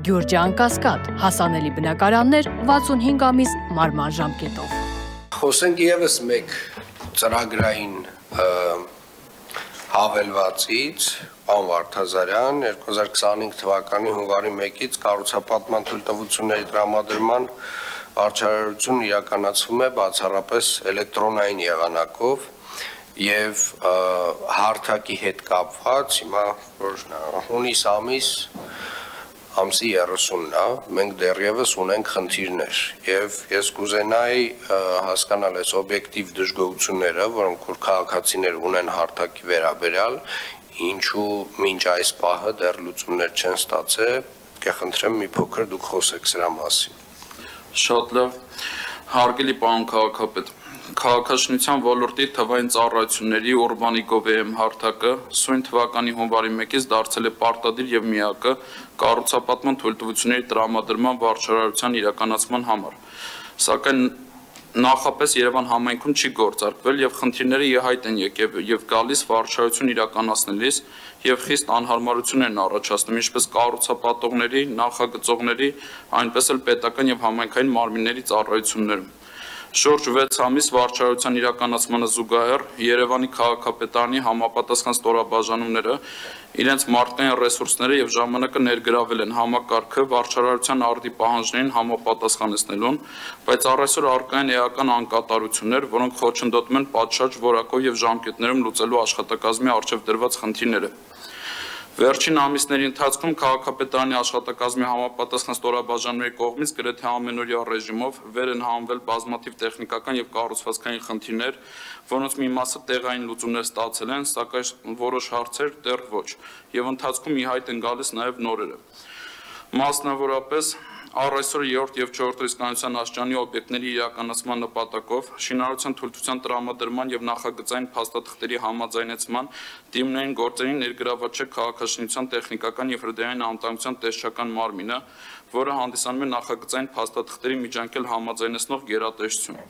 Գյուրջան Կասկադ, հասանելի բնակարաններ 65 ամիս մարման ժամկետով։ Խոսենք ևս մեկ ծրագրային հավելվածից, պարոն Վարդազարյան, 2025 թվականի հունվարի 1-ից կառուցապատման թույլտվությունների տրամադրման վարչարարությունն իրականացվում է բացառապես էլեկտրոնային եղանակով եւ հարթակի հետ կապված, հիմա հունիս ամսի 30-ն է, մենք դեռևս ունենք խնդիրներ եւ ես կուզենայի հասկանալ այս օբյեկտիվ դժգոհությունները, որոնք որ քաղաքացիներ ունեն հարթակի վերաբերյալ, ինչու մինչ այս պահը դեռ լուծումներ չեն ստացել, կխնդրեմ մի փոքր դուք խոսեք սրա մասին։ Շատ լավ, հարգելի պարոն քաղաքապետ, Քաղաքաշինության ոլորտի թվային ծառայությունների Ուրբանի Գովեեմ հարթակը սույն թվականի հունվարի 1-ից դարձել է պարտադիր եւ միակը կառուցապատման թույլտվությունների տրամադրման վարչարարության իրականացման համար։ Սակայն նախապես Երևան համայնքում չի գործարկվել եւ խնդիրները իհայտ են եկել եւ գալիս վարչարություն իրականացնելիս եւ խիստ անհարմարություններ են առաջացնում ինչպես կառուցապատողների, նախագծողների, այնպես էլ պետական եւ համայնքային մարմինների ծառայություններում։ Շուրջ 6 ամիս վարչարարության իրականացմանը զուգահեռ Երևանի քաղաքապետարանի համապատասխան ստորաբաժանումները իրենց մարդկային ռեսուրսները եւ ժամանակը ներգրավել են համակարգը վարչարարության արդի պահանջներին համապատասխանեցնելուն, բայց առայսօր առկա են էական անկատարություններ, որոնք խոչընդոտում են պատշաճ որակով եւ ժամկետներում լուծելու աշխատակազմի առջեւ դրված խնդիրները։ Վերջին ամիսների ընթացքում քաղաքապետարանի աշխատակազմի համապատասխան ստորաբաժանումների կողմից գրեթե ամենօրյա ռեժիմով վեր են հանվել բազմաթիվ տեխնիկական եւ կառուցվածքային խնդիրներ, որոնց մի մասը տեղային լուծումներ ստացել են, սակայն որոշ հարցեր դեռ ոչ, եւ ընթացքում իհայտ են գալիս նաեւ նորերը։ Մասնավորապես առայսօր 3-րդ եւ 4-րդ ռիսկանության աշճանի օբյեկտների իրականացման նպատակով շինարարության թույլտվության տրամադրման եւ նախագծային փաստաթղթերի համաձայնեցման դիմներին գործերին ներգրաված չէ քաղաքաշինության տեխնիկական եւ հրդեհային անվտանգության տեսչական մարմինը, որը հանդիսանում է նախագծային փաստաթղթերի միջանկել համաձայնեցնող գերատեսչություն։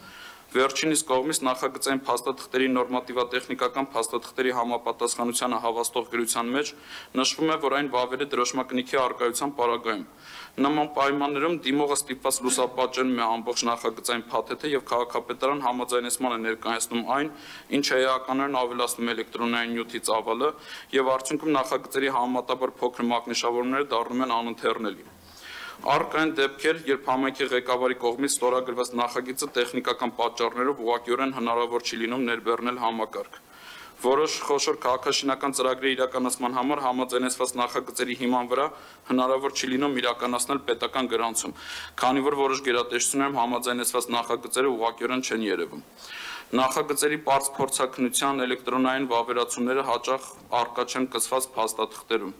Վերջինիս կողմից նախագծային փաստաթղթերի նորմատիվատեխնիկական փաստաթղթերի համապատասխանությանը հավաստող գրության մեջ նշվում է, որ այն վավեր է դրոշմակնիքի առկայության պարագայում։ Նման պայմաններում դիմողը ստիպված լուսապատճանում է ամբողջ նախագծային փաթեթը եւ քաղաքապետարան համաձայնեցման է ներկայացնում այն, ինչը էականորեն ավելացնում էլեկտրոնային նյութի ծավալը եւ արդյունքում նախագծերի համեմատաբար փոքր մակնիշավորումները դառնում են անընթեռնելի։ Առկա են դեպքեր, երբ համայնքի ղեկավարի կողմից ստորագրված նախագիծը տեխնիկական պատճառներով ուղղակիորեն հնարավոր չի լինում ներբեռնել համակարգ։ Որոշ խոշոր քաղաքաշինական ծրագրերի իրականացման համար համաձայնեցված նախագծերի հիման վրա հնարավոր չի լինում իրականացնել պետական գրանցում, քանի որ որոշ գերատեսչություններում համաձայնեցված նախագծերը ուղղակիորեն չեն երևում։ Նախագծերի պարզ փորձաքննության էլեկտրոնային վավերացումները հաճախ առկա չեն կցված փաստաթղթերում։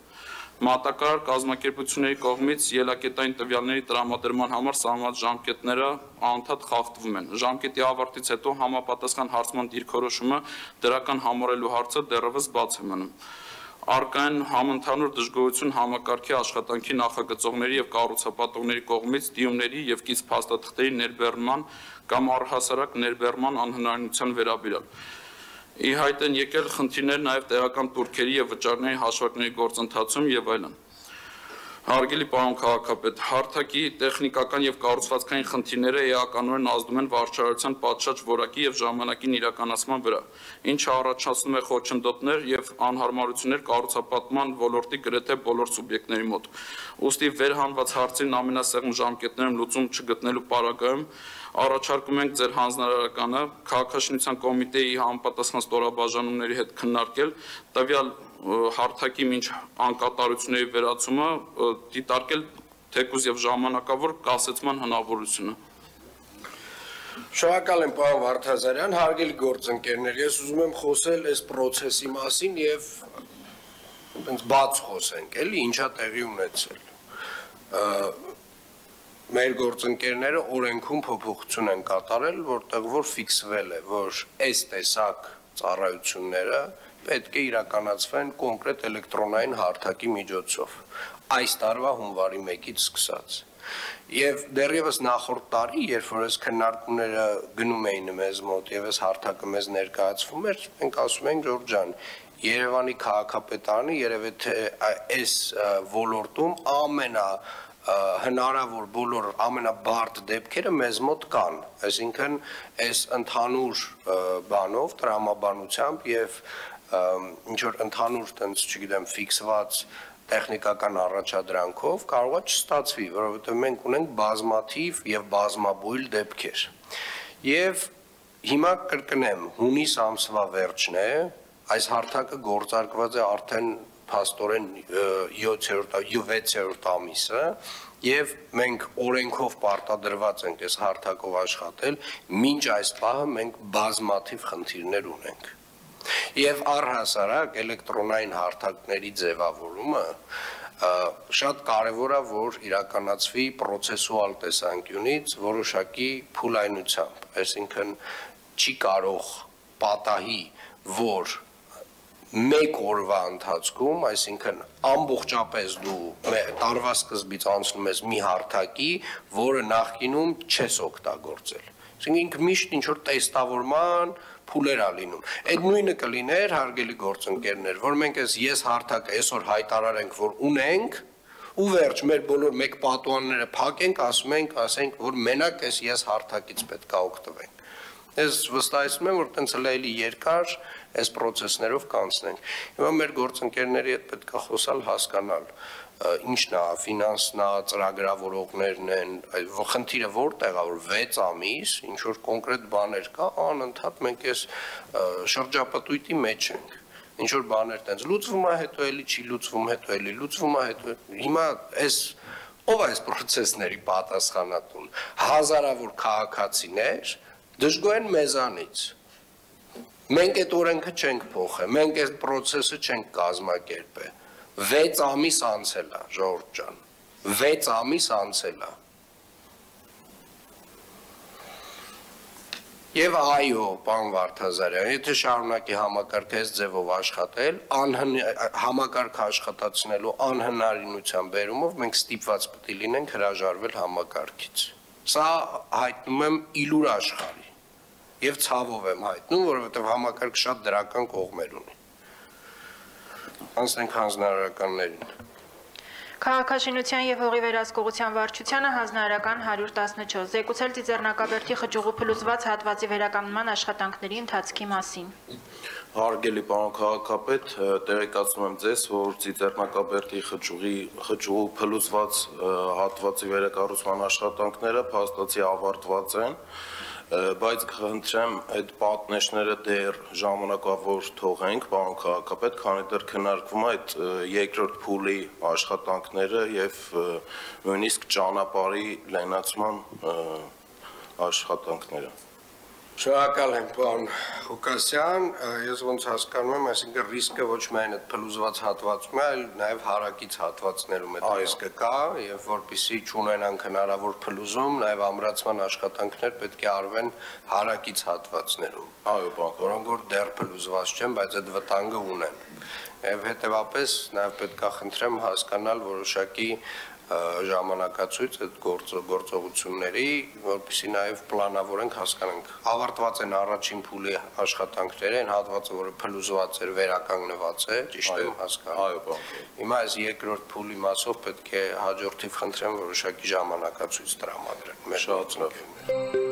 Մատակարար կազմակերպությունների կողմից ելակետային տվյալների տրամադրման համար սահմանված ժամկետները անընդհատ խախտվում են։ Ժամկետի ավարտից հետո համապատասխան հարցման դիրքորոշումը դրական համարելու հարցը դեռևս բաց է մնում։ Առկա են համընդհանուր դժգոհություն համակարգի աշխատանքի նախագծողների եւ կառուցապատողների կողմից դիմումների եւ կից փաստաթղթերի ներբեռնման կամ առհասարակ ներբեռնման անհնարինության վերաբերյալ։ Իհայտ են եկել խնդիրներ նաև տեղական տուրքերի եւ վճարների հաշվարկների գործընթացում եւ այլն։ Հարգելի պարոն քաղաքապետ, հարթակի տեխնիկական եւ կառուցվածքային խնդիրները էականորեն ազդում են վարչարարության պատշաճ որակի եւ ժամանակին իրականացման վրա, ինչը առաջացնում է խոչընդոտներ եւ անհարմարություններ կառուցապատման ոլորտի գրեթե բոլոր սուբյեկտների մոտ։ Ուստի վերհանված հարցերին ամենասեղմ ժամկետներում լուծում չգտնելու պարագայում առաջարկում ենք ձեր հանձնարարականը քաղաքաշինության կոմիտեի համապատասխան ստորաբաժանումների հետ քննարկել տվյալ հարթակի մինչ անկատարությունների վերացումը դիտարկել թեկուզ եւ ժամանակավոր կասեցման հնարավորությունը։ Շնորհակալ եմ պարոն Վարդազարյան, հարգելի գործընկերներ, ես ուզում եմ խոսել այս process-ի մասին եւ այնց բաց խոսենք, էլի ինչա տեղի ունեցել։ Մեր գործընկերները օրենքում փոփոխություն են կատարել, որտեղ որ ֆիքսվել է, որ այս տեսակ ծառայությունները պետք է իրականացվեն կոնկրետ էլեկտրոնային հարթակի միջոցով, այս տարվա հունվարի 1-ից սկսած։ Եվ դեռևս նախորդ տարի, երբ որ այս քննարկումները գնում էին մեզ մոտ եւ այս հարթակը մեզ ներկայացվում էր, մենք ասում ենք Ջորջ ջան, Երևանի քաղաքապետարանը երևի թե այս ոլորտում ամենա հնարավոր բոլոր ամենաբարդ դեպքերը մեզ մոտ կան, այսինքն այս ընդհանուր բանով, տրամաբանությամբ եւ ինչ որ ընդհանուր տենց, չգիտեմ, ֆիքսված տեխնիկական առաջադրանքով կարող է չստացվի, որովհետև մենք ունենք բազմաթիվ եւ բազմաբույլ դեպքեր։ Եվ հիմա կրկնեմ, հունիս ամսվա վերջն է, այս հարթակը գործարկված է արդեն փաստորեն 6-րդ ամիսը, եւ մենք օրենքով պարտադրված ենք այս հարթակով աշխատել, մինչ այս պահը մենք բազմաթիվ խնդիրներ ունենք։ Եվ առհասարակ էլեկտրոնային հարթակների ձևավորումը շատ կարևոր է, որ իրականացվի պրոցեսուալ տեսանկյունից որոշակի փուլայնությամբ, այսինքն չի կարող պատահի, որ մեկ օրվա ընթացքում, այսինքն ամբողջապես դու տարվա սկզբից անցնում ես մի հարթակի, որը նախկինում չես օգտագործել։ Այսինքն ինքը միշտ ինչ որ տեստավորման փուլեր ա լինում։ Այդ նույնը կլիներ, հարգելի գործընկերներ, որ մենք ես հարթակը այսօր հայտարարենք, որ ունենք, ու վերջ մեր բոլոր մեկ պատուհանները փակենք, ասենք, որ մենակ ես հարթակից պետք է օգտվենք։ Ես վստահեցնում եմ, որ տենց լայելի երկար այս process-ներով կանցնենք։ Հիմա մեր գործընկերների հետ պետք է խոսալ, հասկանալ, ինչն է, ֆինանսն է, ծրագրավորողներն են, խնդիրը որտեղ է, որ 6 ամիս ինչ որ կոնկրետ բաներ կա, անընդհատ մենք այս շրջապտույտի մեջ ենք։ Ինչ որ բաներ տենց լուծվում է, հետո էլի չի լուծվում, հետո էլի լուծվում է, հետո հիմա այս ով այս process-ների պատասխանատուն, հազարավոր քաղաքացիներ դժգոհ են մեզանից։ Մենք այդ օրենքը չենք փոխել, մենք այդ process-ը չենք կազմակերպել։ 6 ամիս անցել է, Ժողովուրդ ջան, 6 ամիս անցել է։ Եվ այո, պարոն Վարդազարյան, եթե շարունակի համակարգը այս ձևով աշխատել, համակարգ աշխատացնելու անհնարինության բերումով մենք ստիպված պետք է լինենք հրաժարվել համակարգից։ Սա հայտնում եմ իլուր աշխարհի եւ ցավով եմ հայտնում, որովհետեւ համակարգը շատ դրական կողմեր ունի։ Անցնենք հանձնարարականներին։ Քաղաքաշինության եւ հողի վերահսկողության վարչությանը հանձնարարական 114 զեկուցել Ծիծեռնակաբերդի խճուղու փլուզված հատվածի վերականգնման աշխատանքների ընթացքի մասին։ Հարգելի պարոն քաղաքապետ, տեղեկացնում եմ ձեզ, որ Ծիծեռնակաբերդի խճուղու փլուզված հատվածի վերակառուցման աշխատանքները փաստացի ավարտված են, բայց խնդրեմ այդ պատնեշները դեռ ժամանակավոր թողենք, պարոն քաղաքապետ, քանի դեռ քննարկվում է այդ երկրորդ փուլի աշխատանքները եւ նույնիսկ ճանապարհի լայնացման աշխատանքները։ Շնորհակալ եմ, պարոն Ղուկասյան, ես ոնց հասկանում եմ, այսինքն ռիսկը ոչ միայն այդ փլուզված հատվածում է, այլ նաև հարակից հատվածներում այդ ռիսկը կա, եւ որպեսզի չունենանք հնարավոր փլուզում, նաև ամրացման աշխատանքներ պետք է արվեն հարակից հատվածներում։ Այո, պարոն, որոնք որ դեռ փլուզված չեն, բայց այդ վտանգը ունեն։ Եվ հետեւապես նաև պետք է խնդրեմ հասկանալ որոշակի ժամանակացույց այդ գործողությունների, որպեսզի նաև պլանավորենք, հասկանանք։ Ավարտված են առաջին փուլի աշխատանքները, այն հատվածը, որը փլուզված էր, վերականգնված է, ճիշտ եմ հասկանում։ Այո, պարոն։ Հիմա այս երկրորդ փուլի մասով պետք է հաջորդիվ խնդրեմ որոշակի ժամանակացույց տրամադրել։ Շատ լավ։